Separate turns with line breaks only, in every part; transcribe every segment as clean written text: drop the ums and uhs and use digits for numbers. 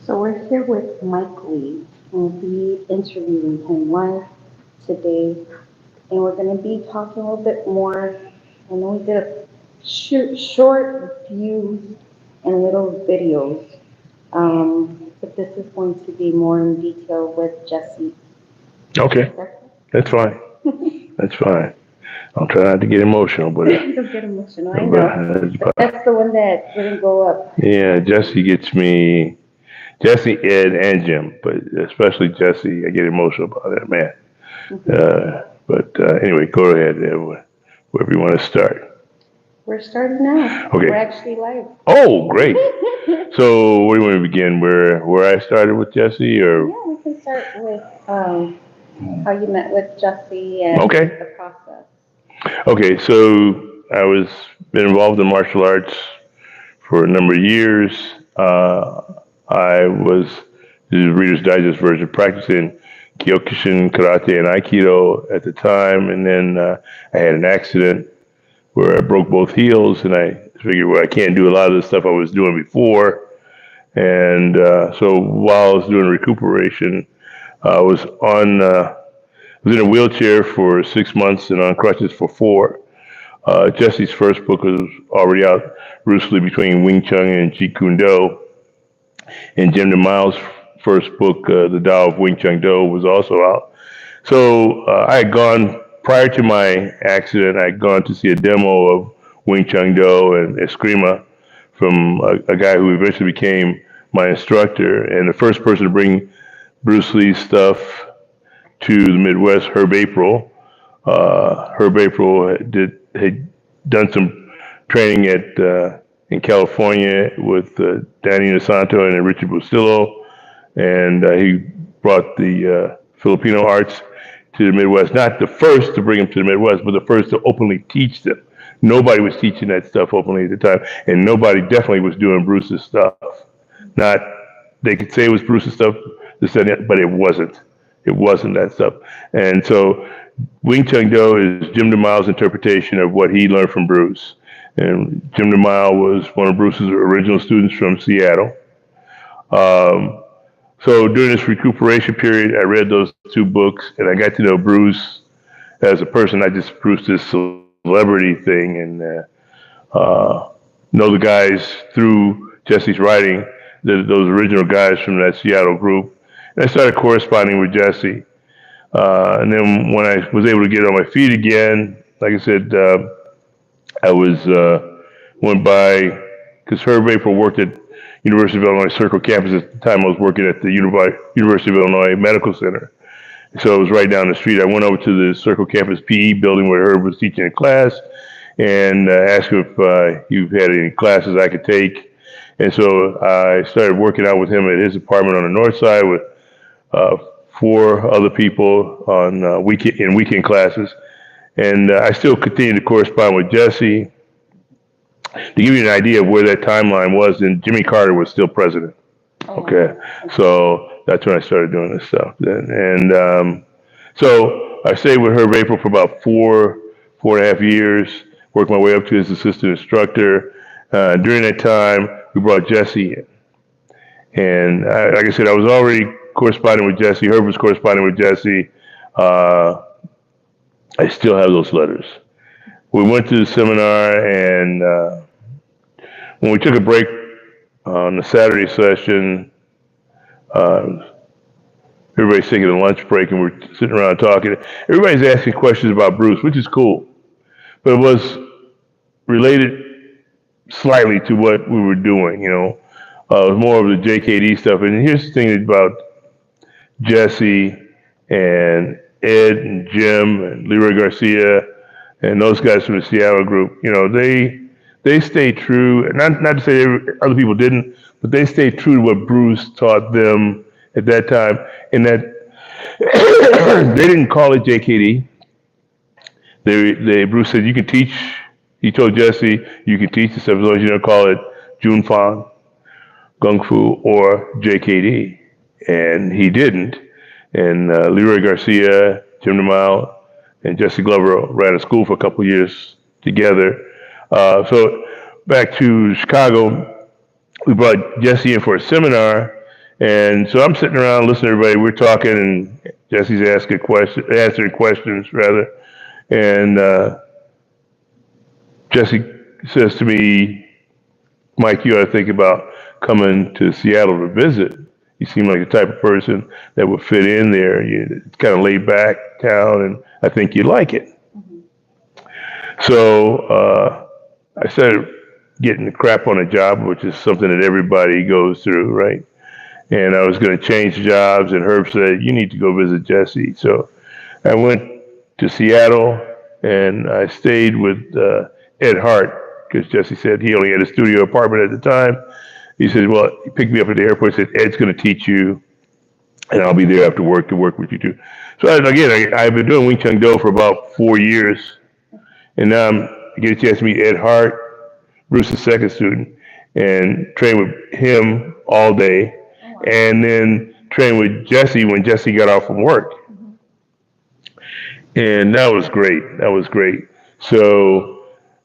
So we're here with Mike Lee. We'll be interviewing him live today, and we're going to be talking a little bit more. I know we did a short views and little videos, but this is going to be more in detail with Jesse.
Okay, that's fine. That's fine. I'll try not to get emotional,
Don't get emotional, I know. But that's the one that didn't go up.
yeah, Jesse gets me. Jesse, Ed, and Jim, but especially Jesse, I get emotional about that man. But anyway, go ahead, Ed, wherever you want to start.
We're starting now. We're
Okay.
actually live.
Oh, great. So where do you want to begin? Where I started with Jesse, or
Yeah, we can start with how you met with Jesse and
okay,
the process.
okay. So I was been involved in martial arts for a number of years. I was the Reader's Digest version practicing Kyokushin, Karate, and Aikido at the time, and then I had an accident where I broke both heels, and I figured, well, I can't do a lot of the stuff I was doing before, and so while I was doing recuperation, I was was in a wheelchair for 6 months and on crutches for four. Jesse's first book was already out, Bruce Lee Between Wing Chun and Jeet Kune Do, and Jim DeMile's first book, The Tao of Wing Chun Do, was also out. So I had gone prior to my accident. I had gone to see a demo of Wing Chun Do and Eskrima from a guy who eventually became my instructor. And the first person to bring Bruce Lee's stuff to the Midwest, Herb April. Herb April had done some training at in California with Danny Inosanto and Richard Bustillo, and he brought the Filipino arts to the Midwest. Not the first to bring them to the Midwest, but the first to openly teach them. Nobody was teaching that stuff openly at the time, and nobody definitely was doing Bruce's stuff. Not they could say it was Bruce's stuff, this and that, but it wasn't. It wasn't that stuff. And so Wing Chun Do is Jim DeMile's interpretation of what he learned from Bruce. And Jim DeMile was one of Bruce's original students from Seattle. Um, so during this recuperation period, I read those two books, and I got to know Bruce as a person, not just Bruce, this celebrity thing, and know the guys through Jesse's writing, those original guys from that Seattle group. And I started corresponding with Jesse. And then when I was able to get on my feet again, like I said, I was went by because Herb April worked at University of Illinois Circle campus at the time. I was working at the University of Illinois Medical Center, so it was right down the street. I went over to the Circle campus PE building where Herb was teaching a class, and asked him if you had any classes I could take. And so I started working out with him at his apartment on the north side with uh, four other people on weekend classes. And I still continue to correspond with Jesse. To give you an idea of where that timeline was, and Jimmy Carter was still president.
Oh,
Okay,
wow.
so that's when I started doing this stuff. And so I stayed with Herb April for about 4.5 years, worked my way up to his assistant instructor. During that time, we brought Jesse in. And like I said, I was already corresponding with Jesse. Herb was corresponding with Jesse. Uh, I still have those letters. We went to the seminar, and when we took a break on the Saturday session, uh, everybody's taking a lunch break, and we're sitting around talking. Everybody's asking questions about Bruce, which is cool, but it was related slightly to what we were doing. It was more of the JKD stuff. And here's the thing about Jesse and Ed and Jim and Leroy Garcia and those guys from the Seattle group. They stayed true. Not to say other people didn't, but they stayed true to what Bruce taught them at that time. And that they didn't call it JKD. Bruce said you can teach. He told Jesse you can teach the stuff as long as you don't call it Jun Fan, Kung Fu, or JKD. And he didn't. And Leroy Garcia, Jim DeMille, and Jesse Glover ran a school for a couple of years together. So back to Chicago, we brought Jesse in for a seminar, And so I'm sitting around listening to everybody. We're talking, and Jesse's answering questions rather. And Jesse says to me, "Mike, you ought to think about coming to Seattle to visit. You seem like the type of person that would fit in there. It's kind of laid back town, and I think you'd like it." So I started getting the crap on a job, which is something that everybody goes through, right? And I was going to change jobs, and Herb said, "You need to go visit Jesse." So I went to Seattle, and I stayed with Ed Hart because Jesse said he only had a studio apartment at the time. He said, "Well, he picked me up at the airport. Said Ed's going to teach you, and I'll be there after work to work with you too." So I've been doing Wing Chun Do for about 4 years, and now I get a chance to meet Ed Hart, Bruce's second student, and train with him all day, and then train with Jesse when Jesse got off from work. And that was great. That was great. So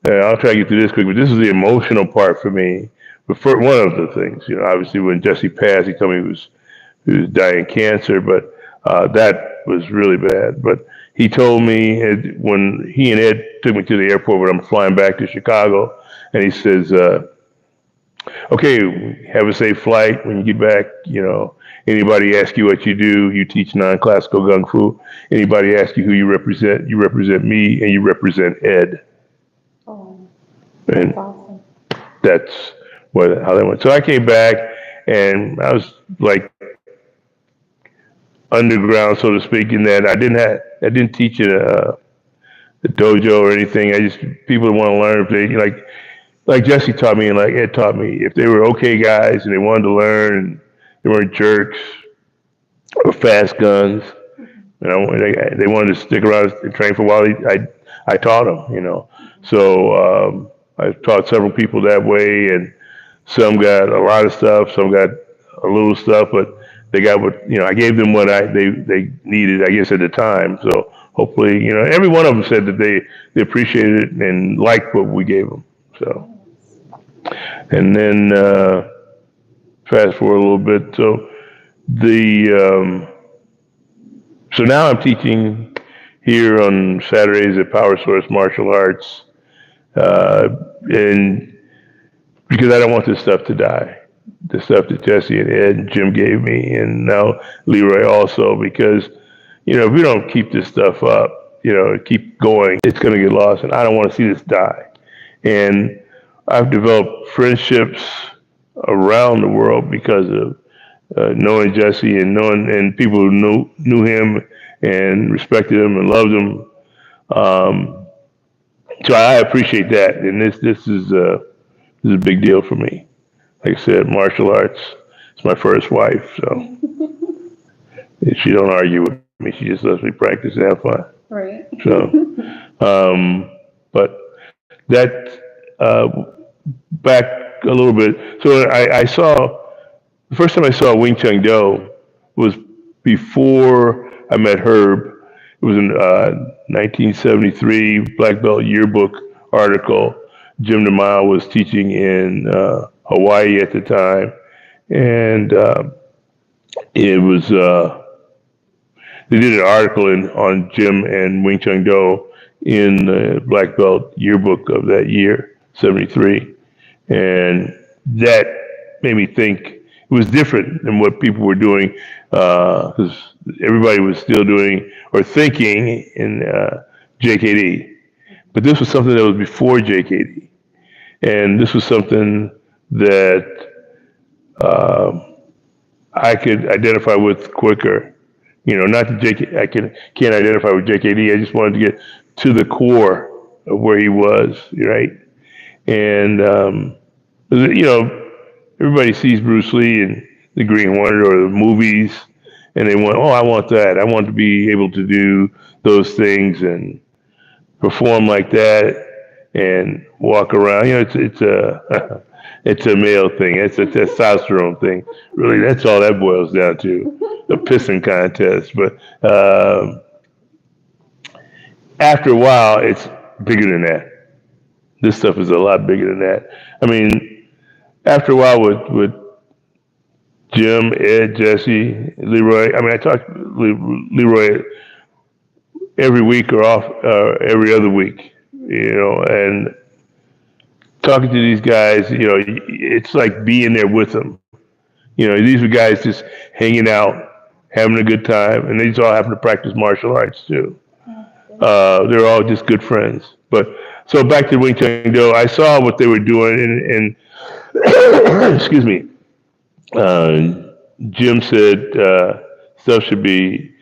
I'll try to get through this quick, but this is the emotional part for me. But for one of the things, obviously when Jesse passed, he told me he was dying of cancer, but that was really bad. But he told me when he and Ed took me to the airport when I'm flying back to Chicago, and he says, "Okay, have a safe flight when you get back. Anybody ask you what you do, you teach non-classical gung fu. Anybody ask you represent me, and you represent Ed."
Oh, that's
And
awesome.
that's how that went. So I came back, and I was like underground, so to speak, in that I didn't teach in a dojo or anything. I just people that want to learn if they like Jesse taught me and like Ed taught me. If they were okay guys and they wanted to learn, and they weren't jerks or fast guns, they wanted to stick around and train for a while. I taught them. So I taught several people that way, and some got a lot of stuff, some got a little stuff, but they got what. I gave them what they needed, I guess, at the time. So hopefully, every one of them said that they appreciated it and liked what we gave them. So, and then fast forward a little bit. So the so now I'm teaching here on Saturdays at Power Source Martial Arts, uh, and because I don't want this stuff to die, the stuff that Jesse and Ed and Jim gave me, and now Leroy also, because if we don't keep this stuff up, keep going, it's going to get lost, and I don't want to see this die. And I've developed friendships around the world because of knowing Jesse and knowing and people who knew him and respected him and loved him. Um, so I appreciate that, and this is a big deal for me. Like I said, martial arts. It's my first wife, so she don't argue with me. She just lets me practice and have fun.
Right.
So, but that back a little bit. So I saw the first time I saw Wing Chun Do was before I met Herb. It was in 1973 Black Belt Yearbook article. Jim DeMille was teaching in Hawaii at the time, and it was they did an article on Jim and Wing Chun Do in the Black Belt Yearbook of that year, '73, and that made me think it was different than what people were doing because everybody was still doing or thinking in JKD, but this was something that was before JKD, and this was something that I could identify with quicker. Not that I can't identify with JKD. I just wanted to get to the core of where he was, right? And everybody sees Bruce Lee and the Green Hornet or the movies, and they want, oh, I want that. I want to be able to do those things and perform like that and walk around. It's a it's a male thing. It's a testosterone thing. Really, that's all that boils down to, a pissing contest. But after a while, it's bigger than that. This stuff is a lot bigger than that. I mean, after a while with Jim, Ed, Jesse, Leroy. I mean, I talk to Leroy every week or off every other week, and talking to these guys, it's like being there with them. These were guys just hanging out, having a good time, and they just all happen to practice martial arts too. They're all just good friends. But so back to Wing Chun Do, I saw what they were doing, and excuse me, Jim said stuff should be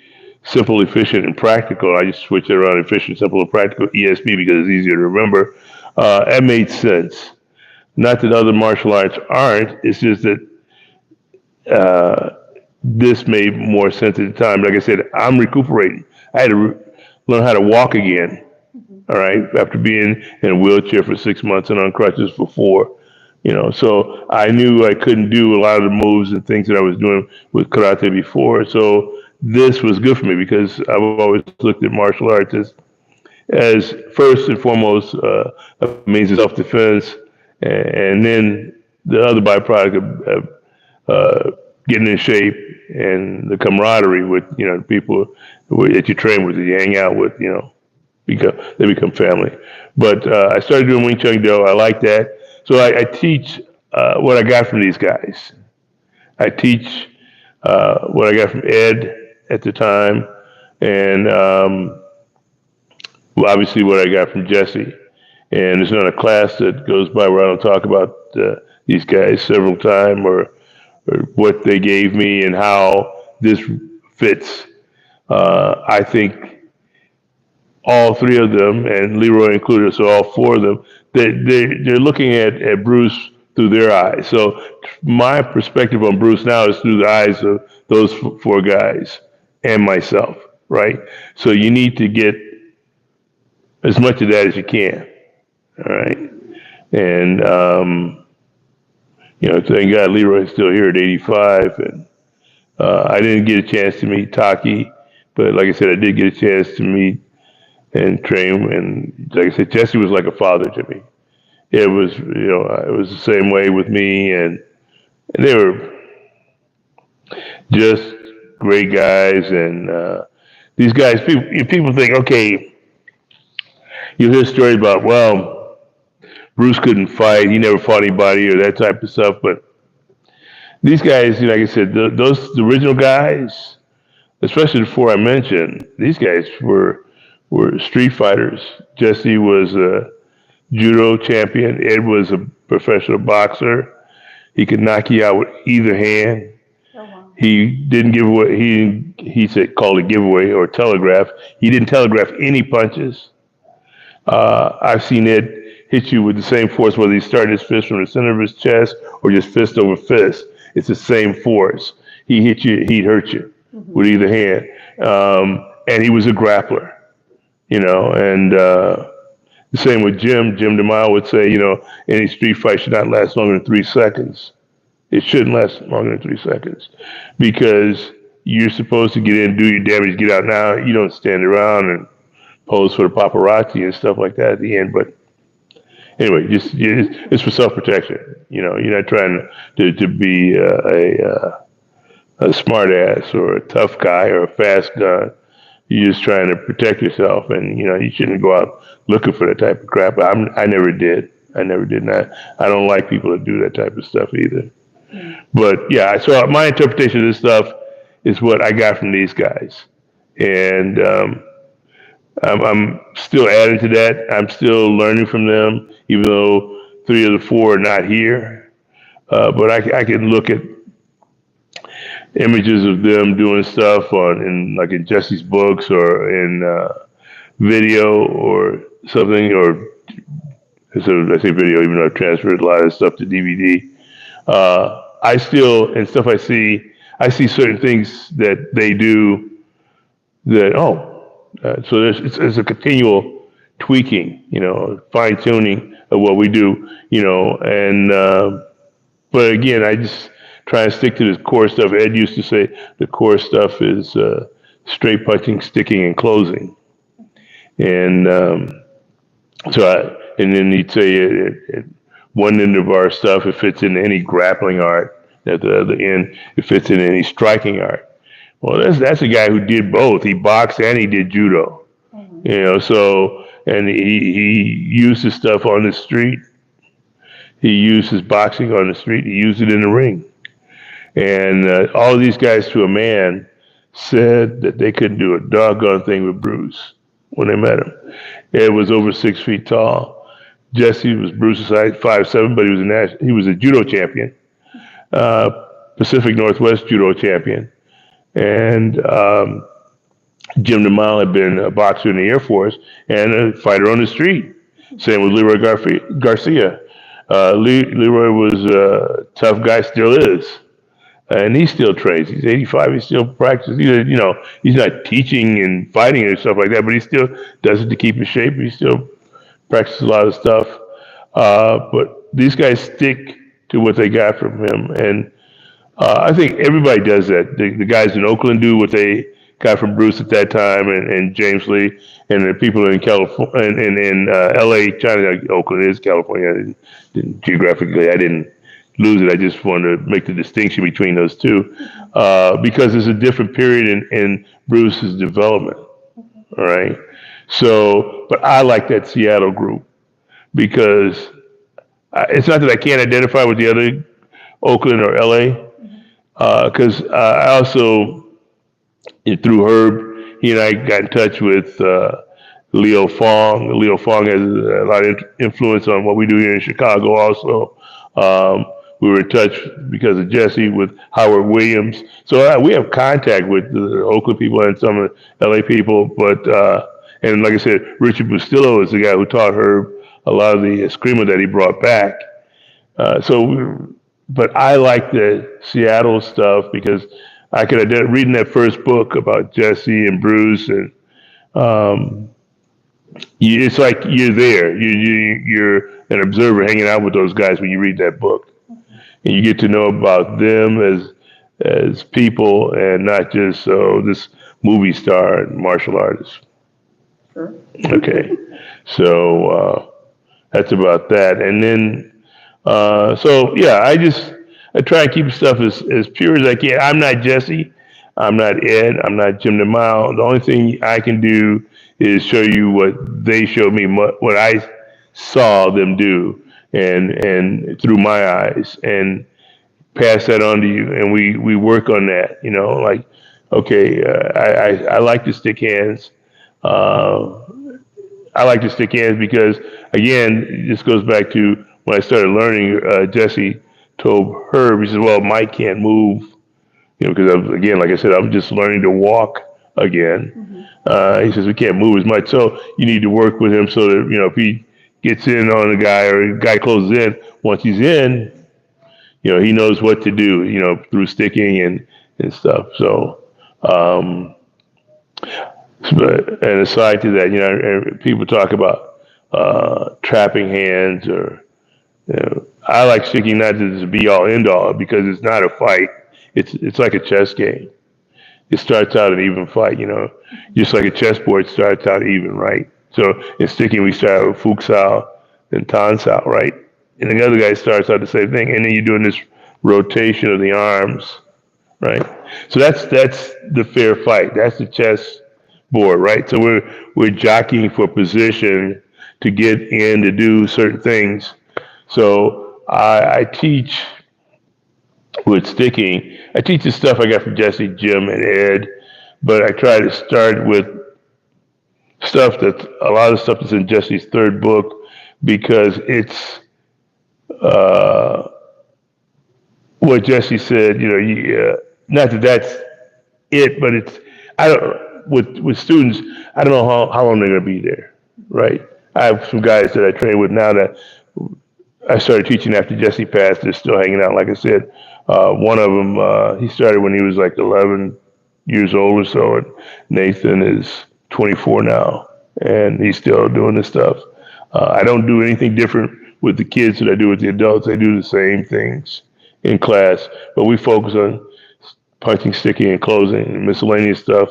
simple, efficient, and practical. I just switched it around: efficient, simple, and practical. ESP because it's easier to remember. That made sense. Not that other martial arts aren't. It's just that this made more sense at the time. Like I said, I'm recuperating. I had to learn how to walk again. All right, after being in a wheelchair for 6 months and on crutches for four. So I knew I couldn't do a lot of the moves and things that I was doing with karate before. So this was good for me because I've always looked at martial arts as first and foremost a means of self-defense, and then the other byproduct of getting in shape and the camaraderie with people that you train with, that you hang out with, they become family. But I started doing Wing Chun Do. I like that. So I teach what I got from these guys. I teach what I got from Ed at the time, and well, obviously what I got from Jesse. And there's not a class that goes by where I don't talk about these guys several times, or what they gave me and how this fits. I think all three of them, and Leroy included, so all four of them, they're looking at Bruce through their eyes. So my perspective on Bruce now is through the eyes of those four guys and myself, right? So you need to get as much of that as you can, all right? And, thank God Leroy's still here at 85. And I didn't get a chance to meet Taki, but like I said, I did get a chance to meet and train. And like I said, Jesse was like a father to me. It was the same way with me, and they were just great guys. And these guys, people think, okay, you hear stories about, well, Bruce couldn't fight, he never fought anybody, or that type of stuff. But these guys, like I said, the original guys, especially the four I mentioned, these guys were street fighters. Jesse was a judo champion. Ed was a professional boxer. He could knock you out with either hand.
Oh, wow.
He didn't give away. He said called it giveaway or telegraph. He didn't telegraph any punches. I've seen Ed hit you with the same force, whether he's starting his fist from the center of his chest or just fist over fist. It's the same force. He hit you, he'd hurt you with either hand. And he was a grappler, and the same with Jim. Jim DeMille would say, any street fight should not last longer than 3 seconds. It shouldn't last longer than 3 seconds because you're supposed to get in, do your damage, get out. Now, you don't stand around and pose for the paparazzi and stuff like that at the end. But anyway, it's for self-protection. You're not trying to be a smart ass or a tough guy or a fast gun. You're just trying to protect yourself, and you shouldn't go out looking for that type of crap. I never did. I never did. And I don't like people that do that type of stuff either. But yeah, so my interpretation of this stuff is what I got from these guys, and I'm still adding to that. I'm still learning from them, even though three of the four are not here. But I can look at images of them doing stuff in Jesse's books or in video or something, or so I say video, even though I've transferred a lot of stuff to DVD. I still, and stuff I see certain things that they do that, so it's a continual tweaking, fine tuning of what we do, and, but again, I just try and stick to the core stuff. Ed used to say the core stuff is straight punching, sticking, and closing. And and then he'd say at one end of our stuff, it fits into any grappling art, At the other end, it fits in any striking art. Well, that's a guy who did both. He boxed and he did judo. So and he used his stuff on the street. He used his boxing on the street. He used it in the ring. And all of these guys, to a man, said that they couldn't do a doggone thing with Bruce when they met him. Ed was over 6 feet tall. Jesse was Bruce's height, 5'7", but he was a judo champion, Pacific Northwest judo champion, and Jim DeMille had been a boxer in the Air Force and a fighter on the street. Same with Leroy Garcia. Leroy was a tough guy, still is. And he still trains. He's 85. He still practices. He's not teaching and fighting and stuff like that, but he still does it to keep in shape. He still practices a lot of stuff. But these guys stick to what they got from him. And I think everybody does that. The guys in Oakland do what they got from Bruce at that time, and James Lee, and the people in California and in L.A., China. Oakland is California. Geographically, I didn't lose it. I just wanted to make the distinction between those two because there's a different period in Bruce's development. All right. So, but I like that Seattle group because it's not that I can't identify with the other Oakland or LA, because I also, through Herb, he and I got in touch with Leo Fong. Leo Fong has a lot of influence on what we do here in Chicago also. We were in touch because of Jesse with Howard Williams. So we have contact with the Oakland people and some of the LA people. But, and like I said, Richard Bustillo is the guy who taught Herb a lot of the Eskrima that he brought back. But I like the Seattle stuff because I could reading that first book about Jesse and Bruce, and it's like you're there. You're an observer hanging out with those guys when you read that book, and you get to know about them as people and not just this movie star and martial artist.
Sure.
Okay, so that's about that, and then. So yeah, I try and keep stuff as pure as I can. I'm not Jesse, I'm not Ed, I'm not Jim DeMille. The only thing I can do is show you what they showed me, what I saw them do, and through my eyes, and pass that on to you. And we work on that. Like, okay, I like to stick hands. I like to stick hands because, again, this goes back to when I started learning. Jesse told Herb, he said, "Well, Mike can't move, because again, like I said, I'm just learning to walk again." He says we can't move as much, so you need to work with him so that if he gets in on a guy or a guy closes in, once he's in, he knows what to do, through sticking and stuff. So. And aside to that, people talk about trapping hands, or I like sticking not as a be all end all because it's not a fight. It's like a chess game. It starts out an even fight, just like a chessboard starts out even, right? So in sticking, we start with Fuxal and Tansao, right? And the other guy starts out the same thing, and then you're doing this rotation of the arms, right? So that's the fair fight. That's the chess board, right? So we're jockeying for position to get in to do certain things. So I teach with sticking. I teach the stuff I got from Jesse, Jim, and Ed, but I try to start with a lot of stuff that's in Jesse's third book because it's what Jesse said. Not that that's it, but I don't. With students, I don't know how long they're going to be there, right? I have some guys that I train with now that I started teaching after Jesse passed. They're still hanging out. Like I said, one of them, he started when he was like 11 years old or so, and Nathan is 24 now, and he's still doing this stuff. I don't do anything different with the kids that I do with the adults. I do the same things in class, but we focus on punching, sticking, and closing, and miscellaneous stuff.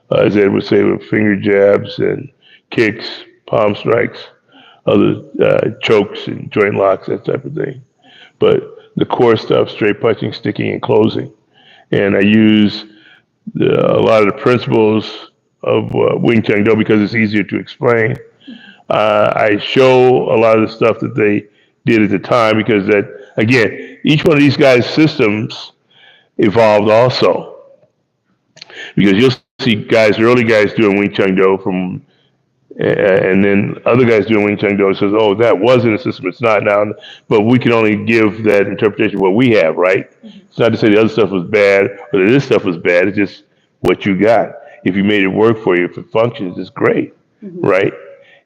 As Ed would say, with finger jabs and kicks, palm strikes, other chokes and joint locks, that type of thing. But the core stuff: straight punching, sticking, and closing. And I use a lot of the principles of Wing Chun Do because it's easier to explain. I show a lot of the stuff that they did at the time because that, again, each one of these guys' systems evolved also. Because you'll see guys, early guys doing Wing Chun Do from, and then other guys doing Wing Chun Do says, oh, that wasn't a system, it's not now. But we can only give that interpretation of what we have, right? It's not to say the other stuff was bad or that this stuff was bad, it's just what you got. If you made it work for you, if it functions, it's great, right?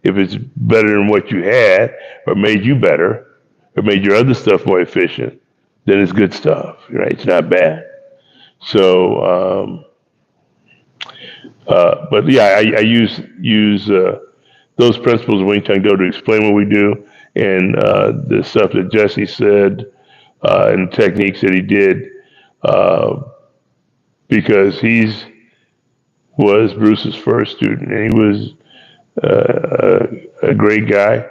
If it's better than what you had, or made you better, or made your other stuff more efficient, then it's good stuff, right? It's not bad. So, but yeah, I use those principles of Wing Chun Do to explain what we do, and the stuff that Jesse said, and techniques that he did, uh, because he's was Bruce's first student, and he was a great guy.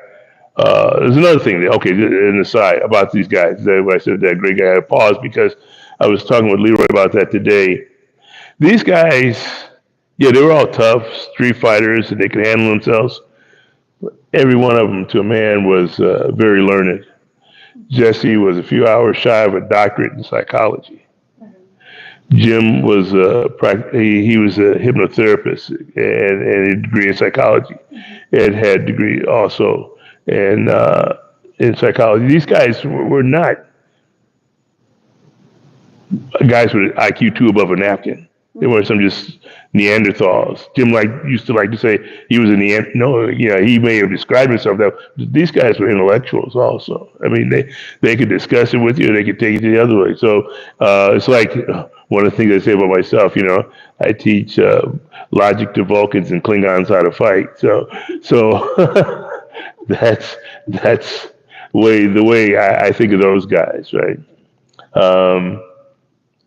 There's another thing. Okay, an aside about these guys. When I said that great guy, I had to pause because I was talking with Leroy about that today. These guys, yeah, they were all tough, street fighters, and they could handle themselves. Every one of them, to a man, was very learned. Jesse was a few hours shy of a doctorate in psychology. Jim was he was a hypnotherapist and a degree in psychology. Ed had a degree also in psychology. These guys were not guys with an IQ two above a napkin. They were some just Neanderthals. Jim used to like to say he was a Neanderthal. No, yeah, he may have described himself that. These guys were intellectuals also. I mean, they could discuss it with you, or they could take it the other way. So it's like one of the things I say about myself. You know, I teach logic to Vulcans and Klingons how to fight. So that's the way I think of those guys, right? Um,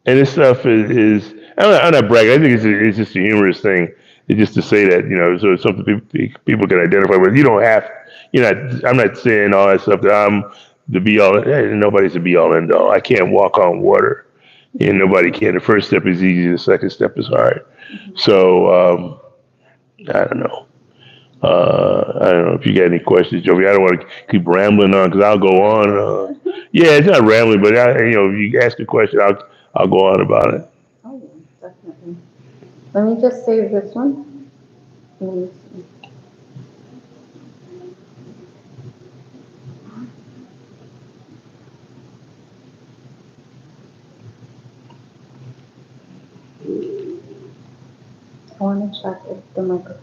and this stuff is I'm not bragging. I think it's just a humorous thing. It's just to say that, so it's something people can identify with. You don't have, I'm not saying all that stuff that I'm the be all. Nobody's the be all end all. I can't walk on water, and nobody can. The first step is easy. The second step is hard. So I don't know. I don't know if you got any questions, Jovi. I don't want to keep rambling on because I'll go on. Yeah, it's not rambling, but if you ask a question, I'll go on about it.
Oh, definitely. Let me just save this one. Let me see. I want to check if the microphone